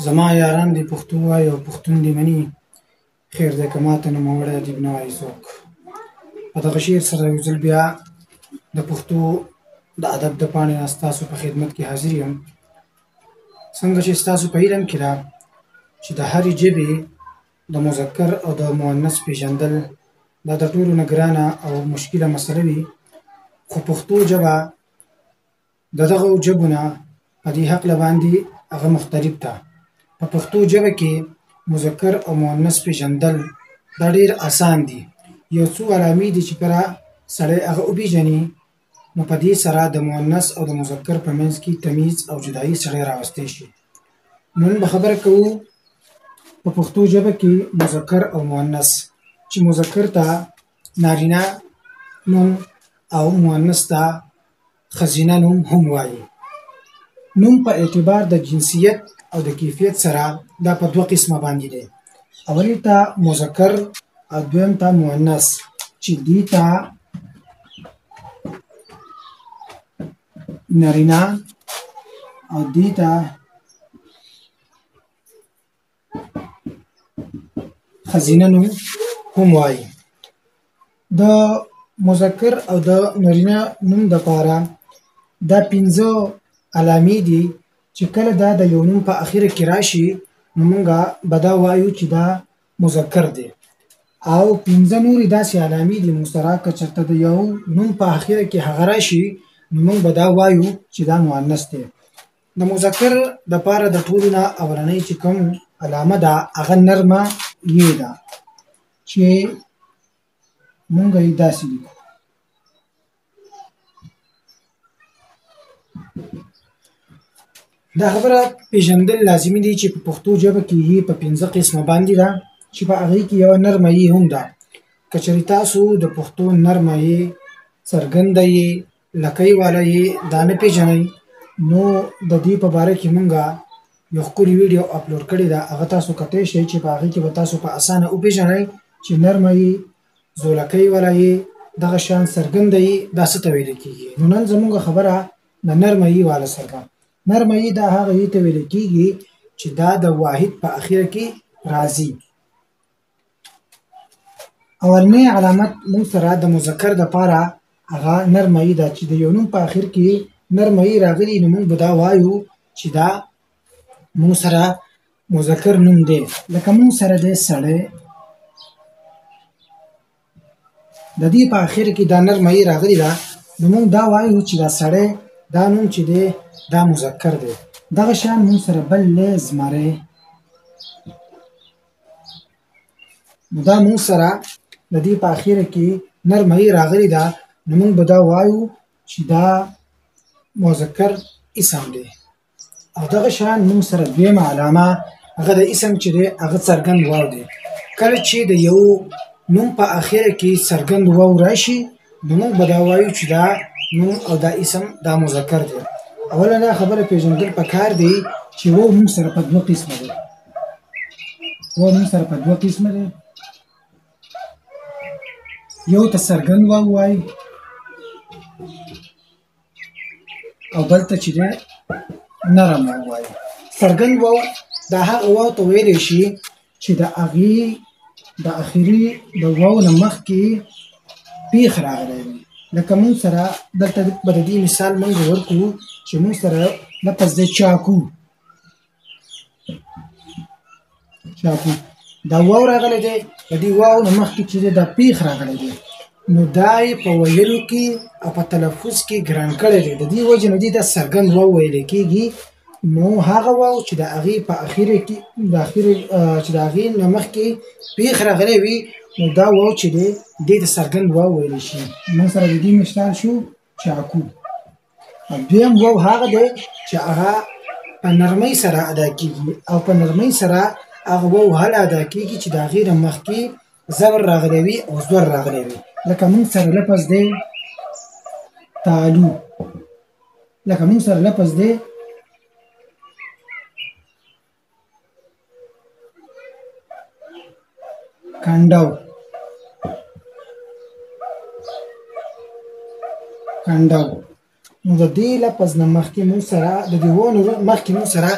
زما یاران دې پښتو وایي او پښتون دې مني خیر دی که ماته نوموړی ادیب نه وایي څوک. په دغه شعر سره یو ځل بیا د پښتو د ادب د پاڼې نه ستاسو په خدمت کې حاضر یم. څنګه چې ستاسو په علم کې ده چې د هرې ژبې د مذکر او د مؤنث پېژندل دا د ټولو نه ګرانه او مشکله مسله وي، خو پښتو ژبه د دغو ژبو نه په دې هکله باندې هغه مختلف ده. په پښتو ژبه کې مذکر او مؤنث پېژندل دا ډېر اسان دي. یو څو علامې دي چې کله سړی هغه وپېژني نو په دې سره د مؤنث او د مذکر په منځ کې تمیز او جدایي سړی راوستی شي. نن به خبره کوو په پښتو ژبه کې مذکر او مؤنث، چې مذکر ته نارینه نوم او مؤنث ته ښځینه نوم هم وایي. نوم په اعتبار د جنسیت او د کیفیت سره دا په دوه قسمه باندې دی. اولی ته مذکر او دویم ته مؤنث، چې دې ته نارینه او دې ته ښځینه نوم هم وایي. د مذکر او د نارینه نوم دپاره دا 5 علامې دي چې کله دا د یو نوم په اخره کې راشي نو موږ به دا وایو چې دا مذکر دی، او 5 نورې داسې علامې دي مشترک که چېرته د یو نوم په اخره کې هغه راشي نو موږ به دا وایو چې دا مؤنث دی. د مذکر دپاره د ټولو نه اولنۍ چې کوم علامه ده هغه نرمه یې ده، چې موږ یې داسې لیکو. دا خبره پېژندل لازمي دي چې په پښتو ژبه کې یې په 5 قسمه باندې ده، چې په هغې کې یوه نرمه یې هم ده. که چېرې تاسو د پښتو نرمه یې، څرګنده یې، لکۍ والا یې دا نه پېژنئ نو د دې په باره کې موږ یو ښکلي ویډیو اپلوډ کړې ده، هغه تاسو کتلی شئ چې په هغې کې به تاسو په اسانه وپېژنئ چې نرمه یې، زولکۍ والا یې، دغه شان څرګنده یې دا څه ته ویلی کېږي. نو نن زموږ خبره د نرمه یې والا سره ده. نرمه یې دا هغه یې ته ویلی کېږي چې دا د واحد په اخره کې راځي. اولنی علامت موږ سره د مذکر دپاره هغه نرمه یې ده، چې د یو نوم په اخر کې نرمه یې راغلي نو موږ به دا وایو چې دا موږ سره مذکر نوم دی. لکه موږ سره دی سړی، د دې په اخر کې دا نرمه یې راغلې ده نو موږ دا وایو چې دا سړی دا نوم چې دی دا مذکر دی. دغه شان موږ سره بل دی زمری، نو دا موږ سره د دې په اخره کې نرمه یې راغلې ده نو موږ به دا وایو چې دا مذکر اسم دی. او دغه شان موږ سره دویمه علامه هغه د اسم چې دی هغه څرګند واو دی. کله چې د یو نوم په اخره کې څرګند واو راشي نو موږ به دا وایو چې دا نوم او دا اسم دا مذکر دی. اوله دا خبره پېژندل پکار دی چې واو موږ سره په 2 قسمه دی. واو موږ سره په 2 قسمه دی، یو ته څرګند واو وایي او بل ته چې دی نرم واو وایي. څرګند واو دا هغه واو ته ویلی شي چې د هغې د اخري د واو نه مخکې پیښ راغلی وي. لکه موږ سره دلته به د دې مثال موږ ورکړو چې موږ سره لفظ دی چاکو. چاکو دا واو راغلی دی، د دې واو نه مخکې چې دی دا پیښ راغلی دی نو دا یې په ویلو کې او په تلفظ کې ګران کړی دی. د دې وجې نه دې ته څرګند واو ویلی کېږي. نو هغه واو چې د هغې په اخره کې چې د هغې نه مخکې پیښ راغلی وي نو دا واو چې دی دې ته څرګند واو ویلی شي. موږ سره د دې مثال شو چاکو. دویم واو هغه دی چې هغه په نرمۍ سره ادا کېږي، او په نرمۍ سره هغه واو هله ادا کېږي چې د هغې نه مخکې زبر راغلی وي او زور راغلی وي. لکه موږ سره لفظ دی تالو، لکه موږ سره لفظ دی کنډو. نو د دې لفظ نه مخکې موږ سره د دې واو نه مخکې موږ سره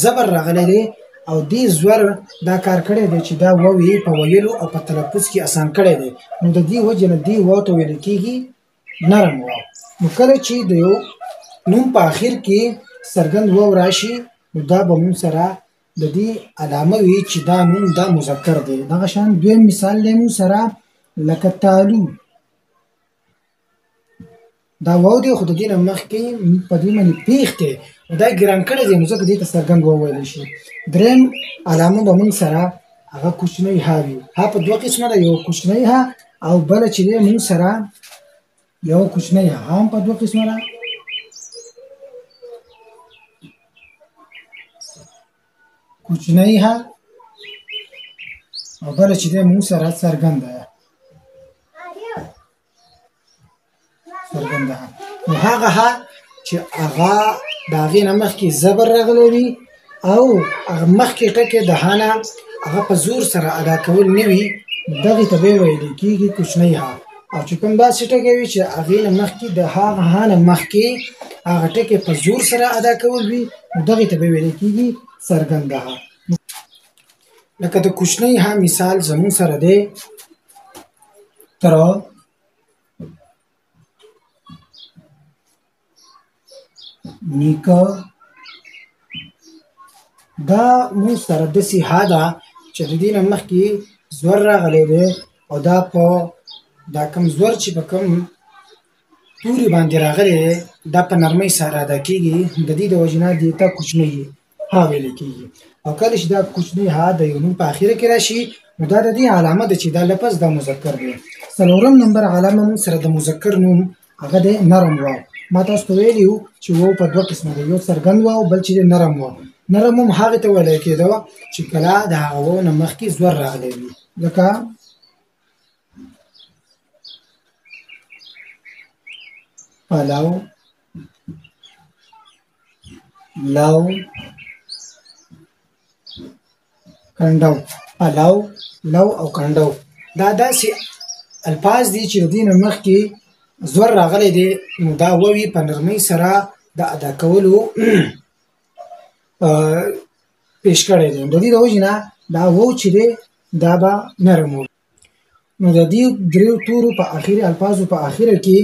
زبر راغلی دی او دې زور دا کار کړی دی چې دا واو یې په ویلو او په تلفظ کې اسان کړی دی. نو د دې وجې نه دې واو ته ویل کېږي نرم واو. نو کله چې د یو نوم په آخر کې څرګند واو راشي نو دا به مونږ سره د دې علامه وي چې دا نوم دا مذکر دی. دغه شان دویم مثال دی مونږ سره لکه تالو. دا واو دی خو د دې نه مخکې په دې باندې پیښ دی او دا ګران کړی دی نو ځکه دې ته څرګند واو ویلی شي. دریم علامه به مونږ سره هغه کوچنی ها وي. ها په دوه قسمه ده، یو کوچنی ها او بله چې دی مونږ سره یو کوچنی ها هم په دوه قسمه ده. کوچنی ها او بله چې دی مونږ سره څرګنده ده. څرګنده ها نو هغه ها چې هغه د هغې نه مخکې زبر راغلی وي او هغه مخکې ټکی د ها نه هغه په زور سره ادا کول نه وي دغې ته به ویلی کېږي کوچنی ها. او چې کوم داسې ټکی وي چې هغې نه مخکې د هغه ها نه مخکې هغه ټکی په زور سره ادا کول وي نو دغې ته به ویلی کېږي څرګنده ها. لکه د کوچنی ها مثال زموږ سره دی تره، نیکه. دا مونږ سره داسې ها ده چې د دې نه مخکې زور راغلی دی او دا په دا کوم زور چې په کوم توري باندې راغلی دی دا په نرمۍ سره ادا کېږي. د دې د وجې نه دې ته کوچنی ها ویلی کېږي. او کله چې دا کوچنی ها د یو نوم په اخره کې راشي نو دا د دې علامه ده چې دا لفظ دا مذکر دی. څلورم نمبر علامه مونږ سره د مذکر نوم هغه دی نرم واو. ما تاسو ته ویلي وو چې واو په دوه قسمه دی، یو څرګند واو بل چې دی نرم واو. نرم هم هغې ته ویلی کېده چې کله د هغه واو نه مخکې زور راغلی وي لکه پلو، لو، کنډو. پلو، لو او کنډو دا داسې الفاظ دي چې د دې نه مخکې زور راغلی دی نو دا واو په نرمۍ سره د ادا کولو پیش کړی دی. د دې د وجې نه دا واو چې دی دا به نرم وي. نو د دې دریو تورو په اخري الفاظو په اخره کې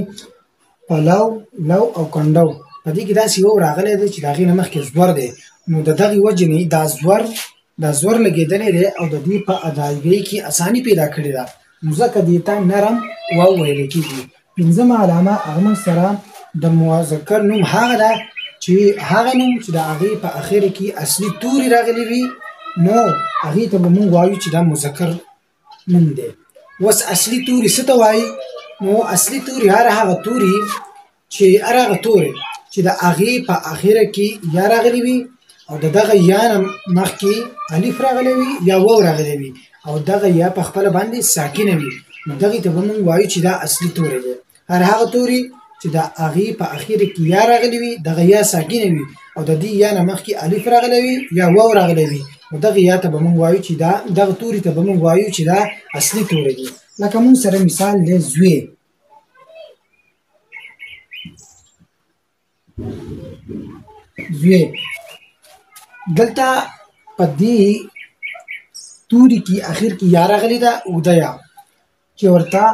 پلو، لو او کنډو په دې کې داسې واو راغلی دی چې د هغې نه مخکې زور دی نو د دغې وجې نه دا زور لګېدلی دی او د دې په ادایګۍ کې اساني پیدا کړې ده نو ځکه دې ته نرم واو ویلی کېږي. پنځمه علامه هغه موږ سره د مذکر نوم هغه ده چې هغه نوم چې د هغې په اخره کې اصلي توري راغلي وي نو هغې ته به موږ وایو چې دا مذکر نوم دی. اوس اصلي توري څه ته وایي؟ نو اصلي توري هغه توري چې هغه توري چې د هغې په اخره کې یا راغلي وي او د دغه یا نه مخکې الف راغلی وي یا واو راغلی وي او دغه یا په خپله باندې ساکنه وي نو دغې ته به موږ وایو چې دا اصلي توری دی. هغه توري چې د هغې په اخره کې یا راغلی وي دغه یا ساکنه وي او د دې یا نه مخکې الف راغلی وي یا واو راغلی وي نو دغه یا ته به موږ وایو چې دا دغه توري ته به موږ وایو چې دا اصلي توری دی. لکه موږ سره مثال دی زوی. زوی دلته په دې توري کې اخر کې یا راغلی ده اوږده یا چې ورته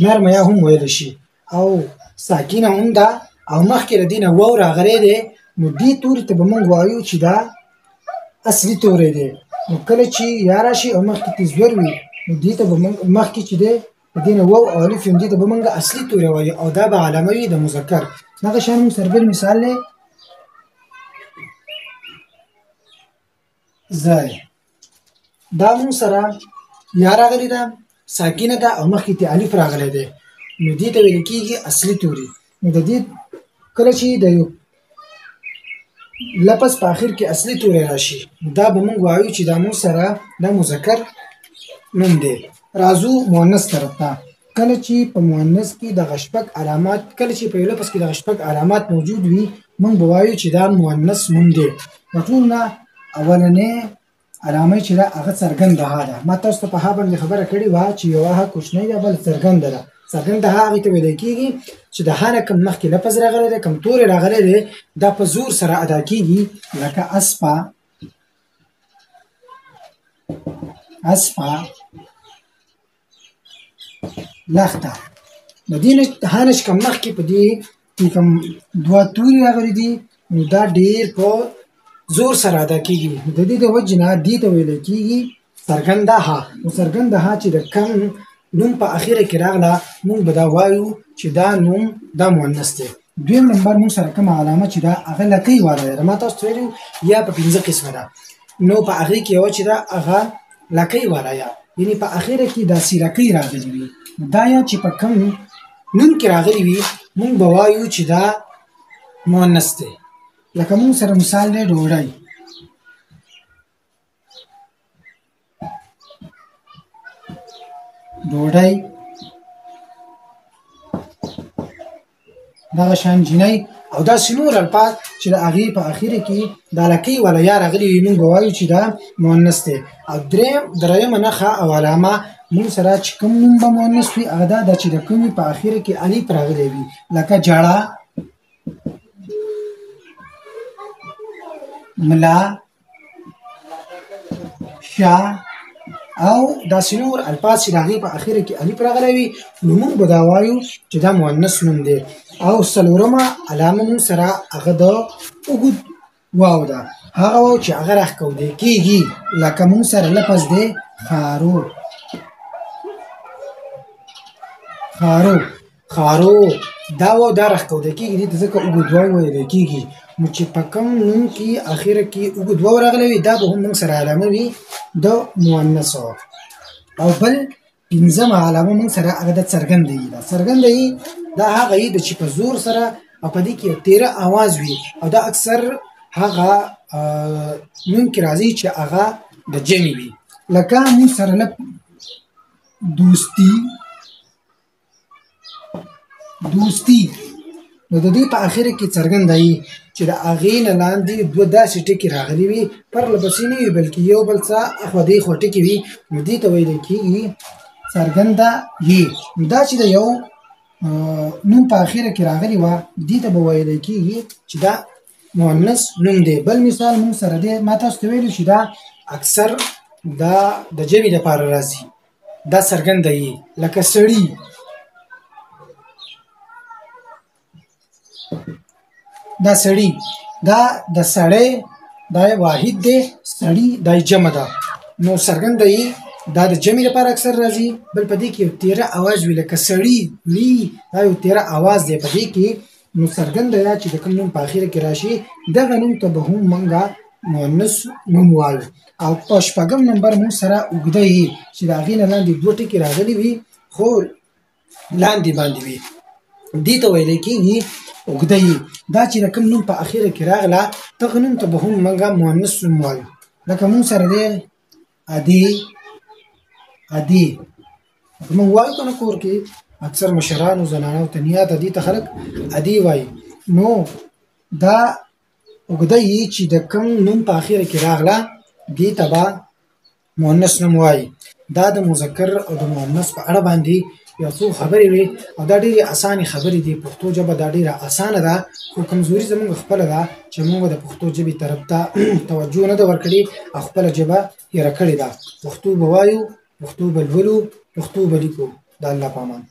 نرمه یا هم ویلی شي او ساکنه هم ده او مخکې له دې نه واو راغلی دی نو دې توري ته به موږ وایو چې دا اصلي توری دی. نو کله چې یا راشي او مخکې کې زور وي نو دې ته به موږ مخکې چې دی د دې نه واو او الف وي نو دې ته به موږ اصلي توری وایو او دا به علامه وي د مذکر. دغه شان موږ سره بل مثال دی زای. دا مونږ سره یا راغلی ده ساکنه ده او مخکې ته الف راغلی دی نو دې ته ویل کېږي اصلي توري. نو د دې کله چې د یو لفظ په آخر کې اصلي توری راشي دا به مونږ وایو چې دا مونږ سره دا مذکر نوم دی. راځو مؤنث طرف ته. کله چې په مؤنث کې دغه شپږ علامات کله چې په یو لفظ کې دغه شپږ علامات موجود وي مونږ به وایو چې دا مؤنث نوم دی. د ټول نه اولنې علامه چې ده هغه څرګنده ها ده. ما تاسو ته په ها باندې خبره کړې وه چې یوه ها کوچنۍ ده بل څرګنده ده. څرګنده ها هغې ته ویلی کېږي چې د ها نه کوم مخکې لفظ راغلی دی کوم توری راغلی دی دا په زور سره ادا کېږي لکه اسپه، اسپه، لخته. د دې نه هغه چې کوم مخکې په دې کې کوم دوه توري راغلي دي نو دا ډېر په زور سره ادا کېږي. د دې د وجې نه دې ته ویلی کېږي څرګنده ها. نو څرګنده ها چې د کم نوم په اخره کې راغله موږ به دا وایو چې دا نوم دا مؤنث دی. دویم نمبر موږ سره کومه علامه چې دا هغه لکۍ والا ده. ما تاسو ته ویلي یا په پنځه قسمه ده نو په هغې کې یوه چې ده هغه لکۍ والا یا یعنې په اخره کې دا سیرکۍ راغلي وي. دا یا چې په کم نوم کې راغلي وي موږ به وایو چې دا مؤنث دی. لکه موږ سره مثال دی ډوډۍ. ډوډۍ، دغه شان جینۍ او داسې نور الفاظ چې د هغې په اخره کې دا لکۍ والا یا راغلي وي موږ به وایو چې دا مؤنث دی. او درېیمه نښه او علامه موږ سره چې کوم نوم به مؤنث وي هغه دا ده چې د کومې په اخره کې الف راغلی وي لکه جړه، ملا، شاه او داسې نور الفاظ چې د هغې په اخره کې الف راغلی وي نو موږ به دا وایو چې دا مؤنث نوم دی. او څلورمه علامه موږ سره هغه د اوږد واو ده. هغه واو چې هغه راښکونکی کېږي لکه موږ سره لفظ دی خارو. خارو دا واو دا راښکونکی کېږي دې ته ځکه اوږد واو ویلی کېږي. نو چې په کوم نوم کې اخره کې اوږد واو راغلی وي دا به هم موږ سره علامه وي د مؤنث. او بل پنځمه علامه موږ سره هغه د څرګنده یي ده. څرګنده یي دا هغه یي ده چې په زور سره او په دې کې یو تیره اواز وي او دا اکثر هغه نوم کې راځي چې هغه د جمع وي. لکه موږ سره دوستي نو د دې په اخره کې څرګنده یي چې د هغې نه لاندې دوه داسې ټکي راغلي وي پرله پسې نه وي بلکې یو بل څه اخوا دېخوا ټکي وي نو دې ته ویلی کېږي څرګنده یي. دا چې د یو نوم په اخره کې راغلی وه دې ته به ویلی کېږي چې دا مؤنث نوم دی. بل مثال موږ سره دی ما تاسو ته ویلو چې دا اکثر دا د جمع لپاره راځي دا څرګنده یي. لکه سړي، دا سړي دا د سړی دا واحد دی، سړي دا جمع ده نو څرګنده یي دا د جمع لپاره اکثر راځي. بل په دې کې یو تیره اواز وي لکه سړي لی دا یو تیره اواز دی په دې کې نو څرګنده یا چې د کوم نوم په اخره کې راشي دغه نوم ته به هم موږ مؤنث نوم وایو. او په شپږم نمبر موږ سره اوږده یي چې د هغې نه لاندې دوه ټکي راغلي وي خو لاندې باندې وي دې ته ویلی کېږي اوږده یي. دا چې د کوم نوم په اخره کې راغله دغه نوم ته به هم موږ مؤنث نوم وایو. لکه موږ سره دی ادې موږ وایو که نه کور کې اکثر مشرانو زنانو ته نیا ته دې ته خلک ادې وایي. نو دا اوږده یي چې د کوم نوم په اخره کې راغله دې ته به مؤنث نوم وایي. دا د مذکر او د مؤنث په اړه باندې یو څو خبرې وي او دا ډېرې اسانې خبرې دي. پښتو ژبه دا ډېره اسانه ده خو کمزوري زموږ خپله ده چې موږ د پښتو ژبې طرف ته توجه نه ده ورکړې او خپله ژبه هېره کړې ده. پښتو به وایو، پښتو به لولو، پښتو به لیکو. د الله په امان.